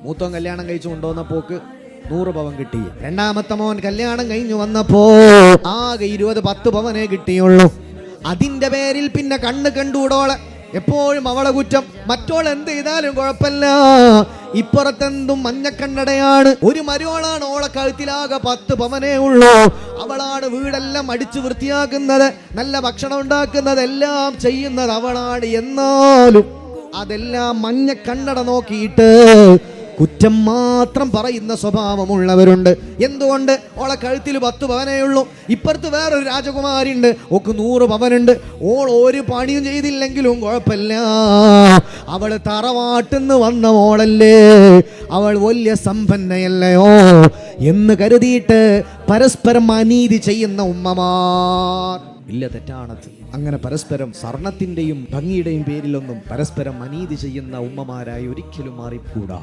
മൂത്തോൻ കല്യാണം കഴിച്ചു കൊണ്ടുവന്നപ്പോക്ക് 100 പവൻ കിട്ടി. രണ്ടാമത്തെ മോൻ കല്യാണം കഴിഞ്ഞു വന്നപ്പോ ആകെ 10 പവനേ കിട്ടിയുള്ളൂ. അതിന്റെ പേരിൽ പിന്നെ കണ്ണ് കണ്ടൂടോളെ, എപ്പോഴും അവളെ കുറ്റം. മറ്റോൾ എന്ത് ചെയ്താലും കുഴപ്പമില്ല, ഇപ്പുറത്തെന്തും മഞ്ഞക്കണ്ണടയാണ്. ഒരു മരുവളാണ്, ഓളെ കഴുത്തിലാകെ 10 പവനേ ഉള്ളൂ. അവളാണ് വീടെല്ലാം അടിച്ചു വൃത്തിയാക്കുന്നത്, നല്ല ഭക്ഷണം ഉണ്ടാക്കുന്നത്, എല്ലാം ചെയ്യുന്നത് അവളാണ്. എന്നാലും അതെല്ലാം മഞ്ഞക്കണ്ണട നോക്കിയിട്ട് കുറ്റം മാത്രം പറയുന്ന സ്വഭാവമുള്ളവരുണ്ട്. എന്തുകൊണ്ട്? ഓളെ കഴുത്തിൽ 10 പവനേ ഉള്ളൂ. ഇപ്പുറത്ത് വേറൊരു രാജകുമാരി ഉണ്ട്, ഓക്ക് 100 പവനുണ്ട്. ഓൾ ഒരു പണിയും ചെയ്തില്ലെങ്കിലും കുഴപ്പമില്ല, അവൾ തറവാട്ടിന്ന് വന്ന മോളല്ലേ, അവൾ വലിയ സമ്പന്നയല്ലയോ എന്ന് കരുതിയിട്ട് പരസ്പരം അനീതി ചെയ്യുന്ന ഉമ്മമാർ ഇല്ല, തെറ്റാണത്. അങ്ങനെ പരസ്പരം സ്വർണത്തിന്റെയും ഭംഗിയുടെയും പേരിലൊന്നും പരസ്പരം അനീതി ചെയ്യുന്ന ഉമ്മമാരായി ഒരിക്കലും മാറിക്കൂടാ.